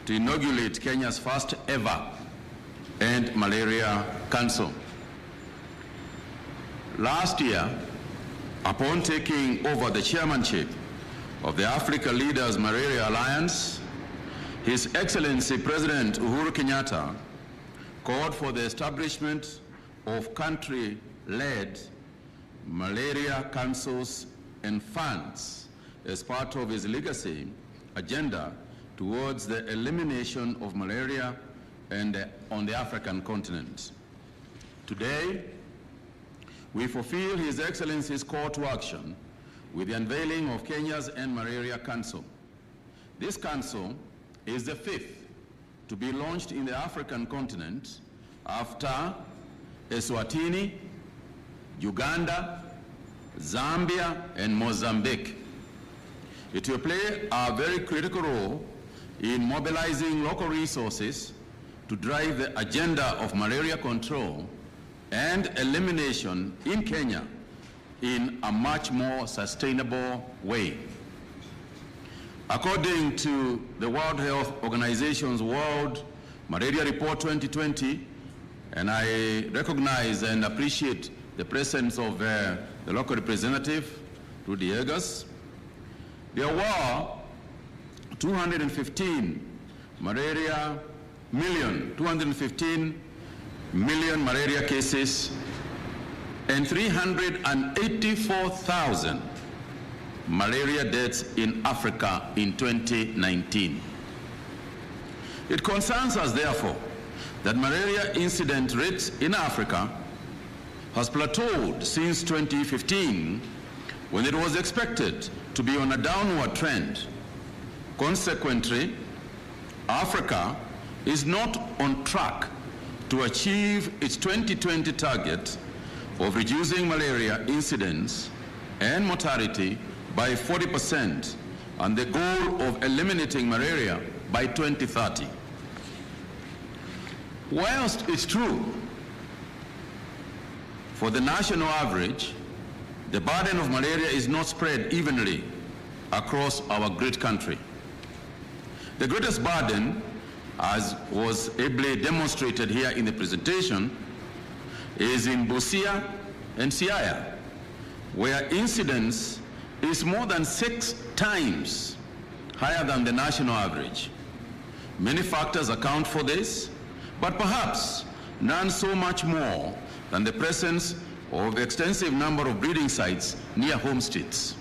to inaugurate Kenya's first ever End Malaria Council. Last year, upon taking over the chairmanship of the Africa Leaders Malaria Alliance, His Excellency President Uhuru Kenyatta called for the establishment of country-led malaria councils and funds as part of his legacy agenda towards the elimination of malaria on the African continent. Today, we fulfill His Excellency's call to action with the unveiling of Kenya's End Malaria Council. This council is the fifth to be launched in the African continent after Eswatini, Uganda, Zambia, and Mozambique. It will play a very critical role in mobilizing local resources to drive the agenda of malaria control and elimination in Kenya in a much more sustainable way. According to the World Health Organization's World Malaria Report 2020, and I recognize and appreciate the presence of the local representative, Rudy Egas, there were 215 million malaria cases and 384,000 malaria deaths in Africa in 2019. It concerns us, therefore, that malaria incident rates in Africa has plateaued since 2015, when it was expected to be on a downward trend. Consequently, Africa is not on track to achieve its 2020 target of reducing malaria incidence and mortality by 40% and the goal of eliminating malaria by 2030. Whilst it's true, for the national average, the burden of malaria is not spread evenly across our great country. The greatest burden, as was ably demonstrated here in the presentation, is in Busia and Siaya, where incidence is more than 6 times higher than the national average. Many factors account for this, but perhaps none so much more than the presence of an extensive number of breeding sites near home states.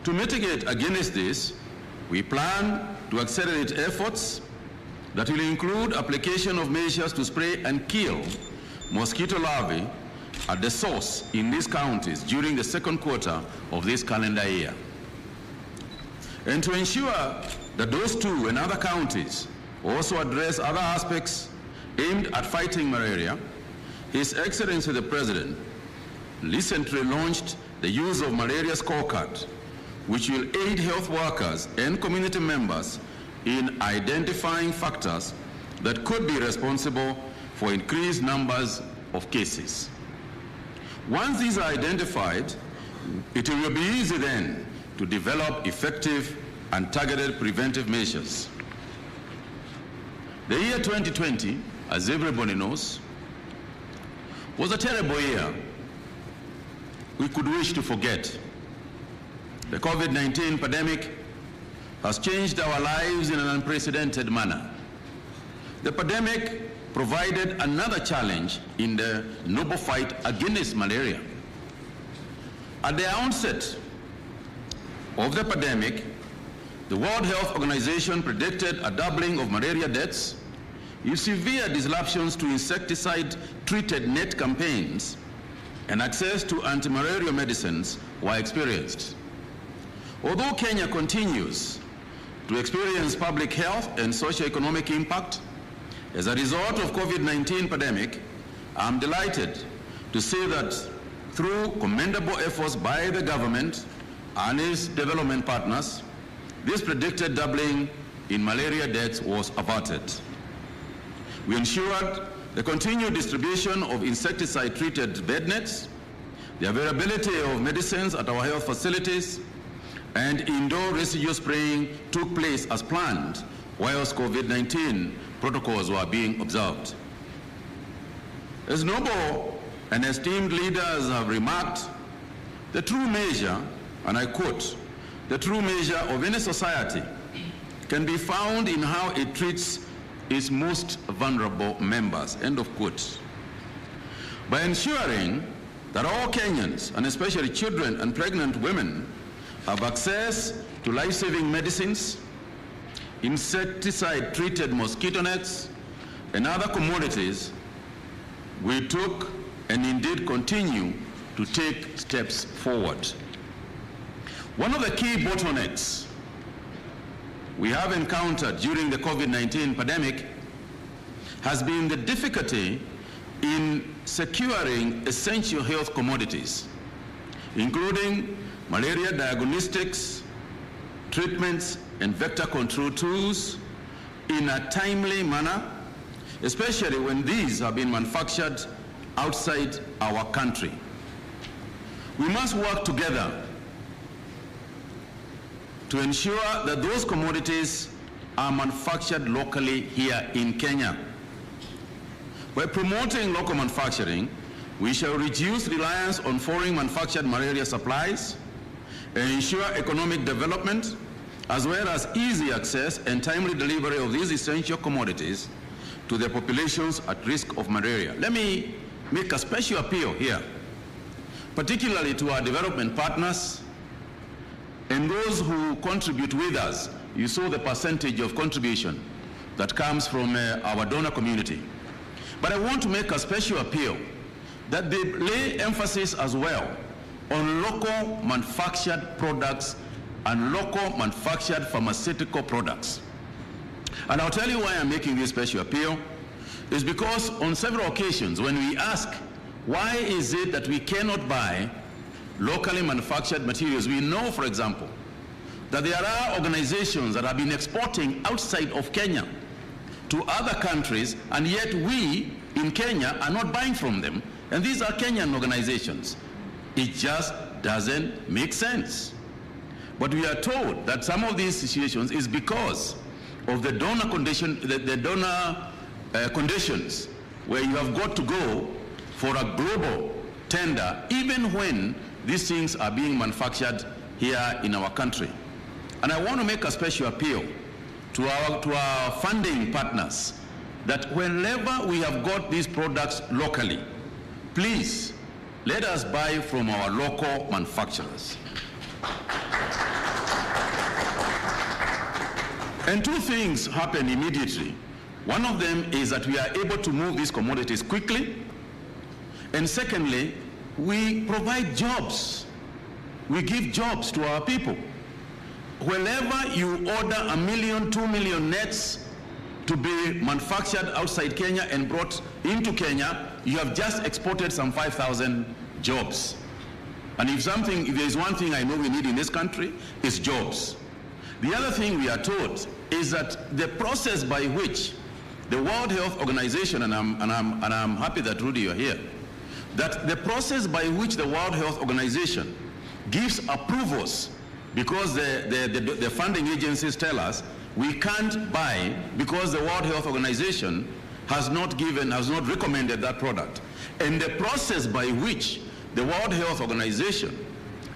To mitigate against this, we plan to accelerate efforts that will include application of measures to spray and kill mosquito larvae at the source in these counties during the second quarter of this calendar year. And to ensure that those two and other counties also address other aspects aimed at fighting malaria, His Excellency the President recently launched the use of malaria scorecard, which will aid health workers and community members in identifying factors that could be responsible for increased numbers of cases. Once these are identified, it will be easy then to develop effective and targeted preventive measures. The year 2020, as everybody knows, was a terrible year we could wish to forget. The COVID-19 pandemic has changed our lives in an unprecedented manner. The pandemic provided another challenge in the noble fight against malaria. At the onset of the pandemic, the World Health Organization predicted a doubling of malaria deaths if severe disruptions to insecticide-treated net campaigns and access to anti-malaria medicines were experienced. Although Kenya continues to experience public health and socio-economic impact as a result of COVID-19 pandemic, I'm delighted to say that through commendable efforts by the government and its development partners, this predicted doubling in malaria deaths was averted. We ensured the continued distribution of insecticide-treated bed nets, the availability of medicines at our health facilities, and indoor residue spraying took place as planned whilst COVID-19 protocols were being observed. As noble and esteemed leaders have remarked, the true measure, and I quote, the true measure of any society can be found in how it treats its most vulnerable members, end of quote. By ensuring that all Kenyans, and especially children and pregnant women, have access to life-saving medicines, insecticide-treated mosquito nets, and other commodities, we took and indeed continue to take steps forward. One of the key bottlenecks we have encountered during the COVID-19 pandemic has been the difficulty in securing essential health commodities, including malaria diagnostics, treatments, and vector control tools in a timely manner, especially when these have been manufactured outside our country. We must work together to ensure that those commodities are manufactured locally here in Kenya. By promoting local manufacturing, we shall reduce reliance on foreign manufactured malaria supplies and ensure economic development, as well as easy access and timely delivery of these essential commodities to the populations at risk of malaria. Let me make a special appeal here, particularly to our development partners and those who contribute with us. You saw the percentage of contribution that comes from our donor community. But I want to make a special appeal that they lay emphasis as well on local manufactured products and local manufactured pharmaceutical products. And I'll tell you why I'm making this special appeal is because on several occasions when we ask why is it that we cannot buy locally manufactured materials, we know, for example, that there are organizations that have been exporting outside of Kenya to other countries, and yet we in Kenya are not buying from them, and these are Kenyan organizations. It just doesn't make sense. But we are told that some of these situations is because of the donor condition, the donor conditions, where you have got to go for a global tender, even when these things are being manufactured here in our country. And I want to make a special appeal to our funding partners that whenever we have got these products locally, please let us buy from our local manufacturers. And two things happen immediately. One of them is that we are able to move these commodities quickly. And secondly, we provide jobs. We give jobs to our people. Whenever you order 1 million, 2 million nets to be manufactured outside Kenya and brought into Kenya, you have just exported some 5,000 jobs. And if there's one thing I know we need in this country, it's jobs. The other thing we are told is that the process by which the World Health Organization, and I'm happy that Rudy, you're here, that the process by which the World Health Organization gives approvals, because the funding agencies tell us we can't buy because the World Health Organization has not recommended that product. And the process by which the World Health Organization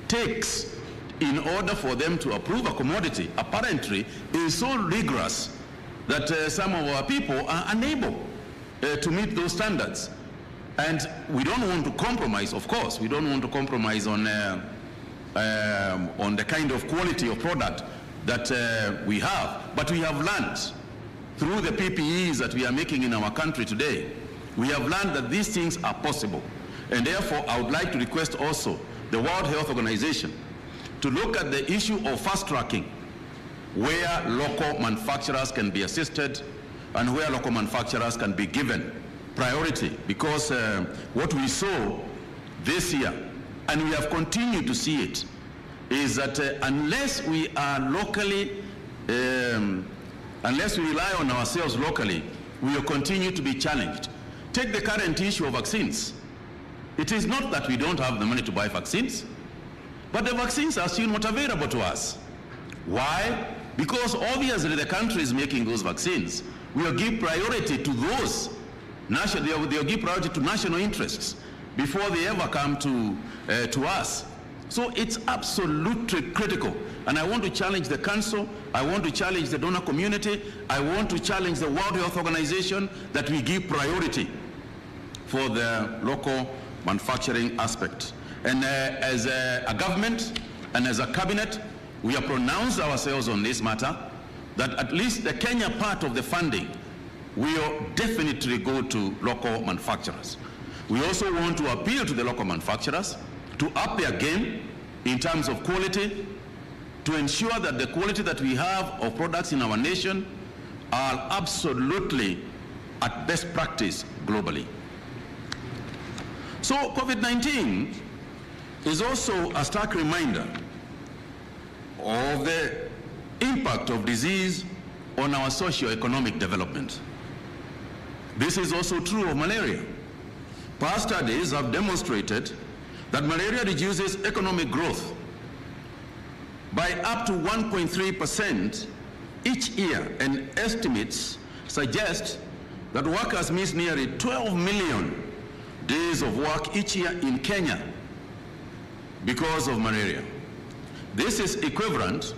takes in order for them to approve a commodity apparently is so rigorous that some of our people are unable to meet those standards. And we don't want to compromise, of course, we don't want to compromise on the kind of quality of product that we have. But we have learned through the PPEs that we are making in our country today, we have learned that these things are possible. And therefore, I would like to request also the World Health Organization to look at the issue of fast tracking, where local manufacturers can be assisted and where local manufacturers can be given priority, because what we saw this year, and we have continued to see it, is that unless we are locally, unless we rely on ourselves locally, we will continue to be challenged. Take the current issue of vaccines. It is not that we don't have the money to buy vaccines, but the vaccines are still not available to us. Why? Because obviously the country is making those vaccines. We'll give priority to those, they'll give priority to national interests before they ever come to us. So it's absolutely critical. And I want to challenge the Council, I want to challenge the donor community, I want to challenge the World Health Organization that we give priority for the local manufacturing aspect. And as a government and as a cabinet, we have pronounced ourselves on this matter, that at least the Kenya part of the funding will definitely go to local manufacturers. We also want to appeal to the local manufacturers to up their game in terms of quality, to ensure that the quality that we have of products in our nation are absolutely at best practice globally. So COVID-19 is also a stark reminder of the impact of disease on our socio-economic development. This is also true of malaria. Past studies have demonstrated that malaria reduces economic growth by up to 1.3% each year, and estimates suggest that workers miss nearly 12 million days of work each year in Kenya because of malaria. This is equivalent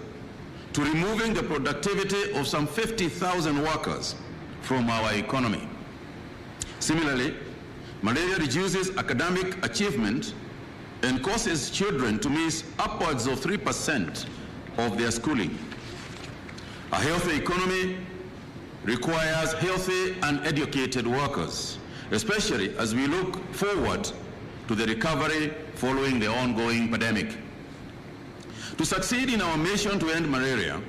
to removing the productivity of some 50,000 workers from our economy. Similarly, malaria reduces academic achievement and causes children to miss upwards of 3% of their schooling. A healthy economy requires healthy and educated workers, especially as we look forward to the recovery following the ongoing pandemic. To succeed in our mission to end malaria,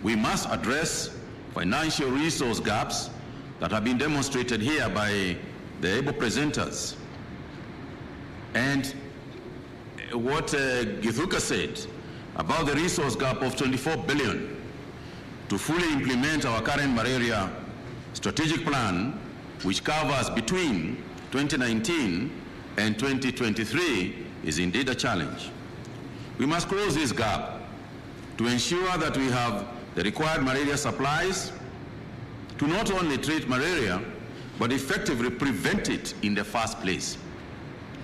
we must address financial resource gaps that have been demonstrated here by the able presenters. And what Githuka said about the resource gap of 24 billion to fully implement our current malaria strategic plan, which covers between 2019 and 2023, is indeed a challenge. We must close this gap to ensure that we have the required malaria supplies to not only treat malaria, but effectively prevent it in the first place.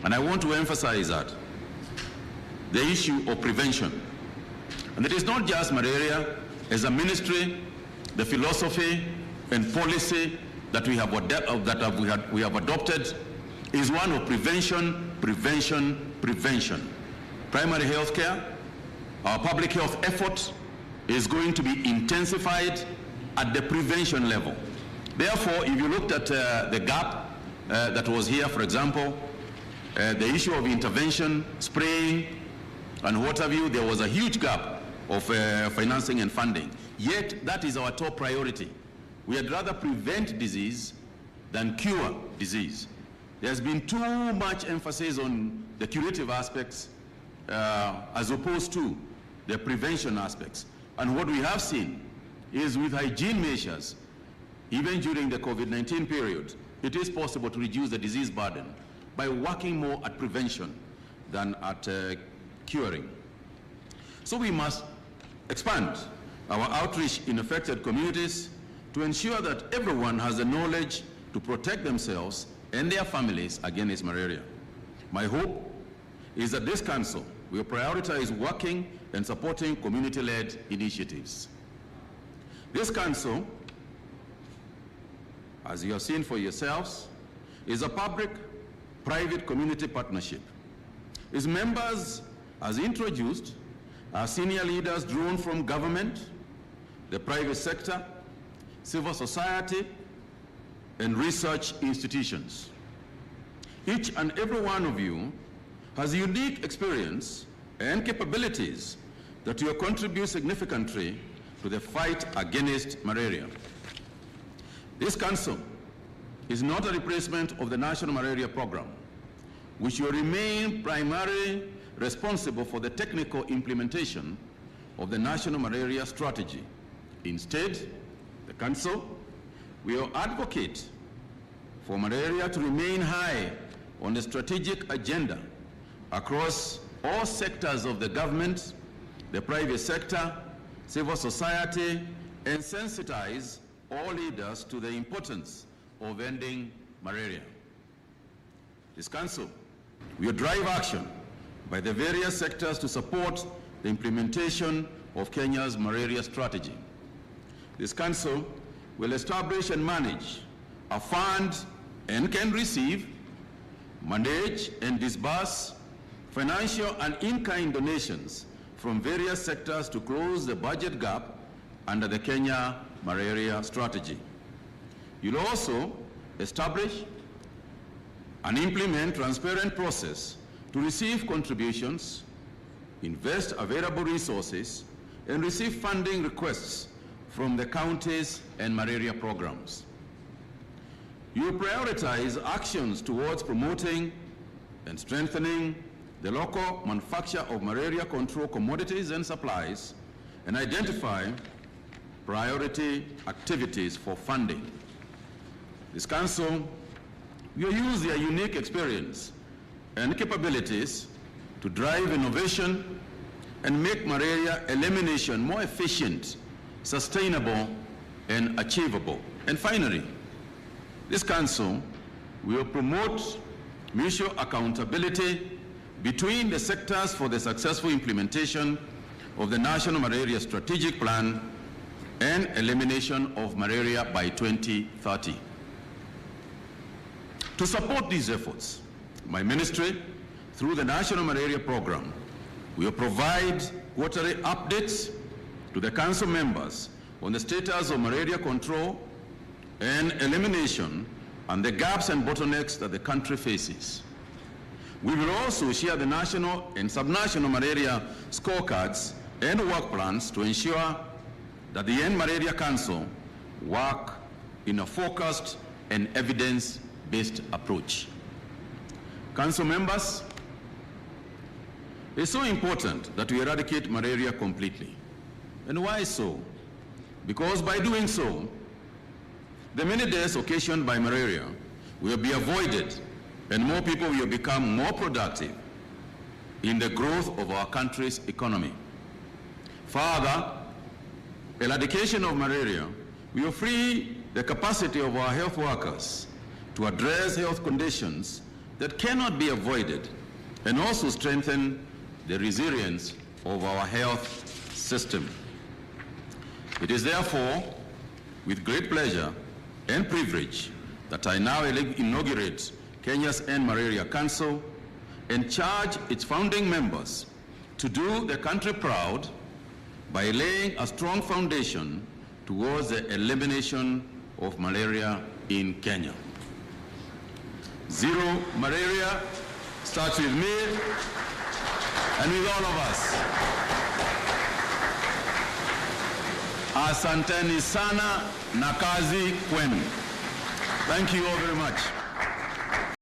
And I want to emphasize that the issue of prevention. And it is not just malaria. As a ministry, the philosophy and policy that we have adopted is one of prevention, prevention, prevention. Primary health care, our public health effort is going to be intensified at the prevention level. Therefore, if you looked at the gap that was here, for example, the issue of intervention, spraying, and what have you, there was a huge gap of financing and funding. Yet, that is our top priority. We had rather prevent disease than cure disease. There's been too much emphasis on the curative aspects as opposed to the prevention aspects. And what we have seen is with hygiene measures, even during the COVID-19 period, it is possible to reduce the disease burden by working more at prevention than at curing. So we must expand our outreach in affected communities to ensure that everyone has the knowledge to protect themselves and their families against malaria. My hope is that this council will prioritize working and supporting community-led initiatives. This council, as you have seen for yourselves, is a public-private community partnership. Its members, as introduced, are senior leaders drawn from government, the private sector, civil society, and research institutions. Each and every one of you has unique experience and capabilities that will contribute significantly to the fight against malaria. This council is not a replacement of the National Malaria Program, which will remain primarily responsible for the technical implementation of the National Malaria Strategy. Instead, the council will advocate for malaria to remain high on the strategic agenda across all sectors of the government, the private sector, civil society, and sensitize all leaders to the importance of ending malaria. This Council will drive action by the various sectors to support the implementation of Kenya's malaria strategy. This Council will establish and manage a fund and can receive, manage and disburse financial and in-kind donations from various sectors to close the budget gap under the Kenya Malaria Strategy. You'll also establish and implement transparent process to receive contributions, invest available resources, and receive funding requests from the counties and malaria programs. You will prioritize actions towards promoting and strengthening the local manufacture of malaria control commodities and supplies, and identify priority activities for funding. This Council will use their unique experience and capabilities to drive innovation and make malaria elimination more efficient, sustainable, and achievable. And finally, this Council will promote mutual accountability between the sectors for the successful implementation of the National Malaria Strategic Plan and elimination of malaria by 2030. To support these efforts, my ministry, through the National Malaria Program, will provide quarterly updates to the Council members on the status of malaria control and elimination and the gaps and bottlenecks that the country faces. We will also share the national and subnational malaria scorecards and work plans to ensure that the End Malaria Council work in a focused and evidence-based approach. Council members, it's so important that we eradicate malaria completely. And why so? Because by doing so, the many deaths occasioned by malaria will be avoided and more people will become more productive in the growth of our country's economy. Further, eradication of malaria will free the capacity of our health workers to address health conditions that cannot be avoided and also strengthen the resilience of our health system. It is therefore with great pleasure and privilege that I now inaugurate Kenya's End Malaria Council and charge its founding members to do the country proud by laying a strong foundation towards the elimination of malaria in Kenya. Zero malaria starts with me and with all of us. Asanteni sana na kazi kwenu. Thank you all very much.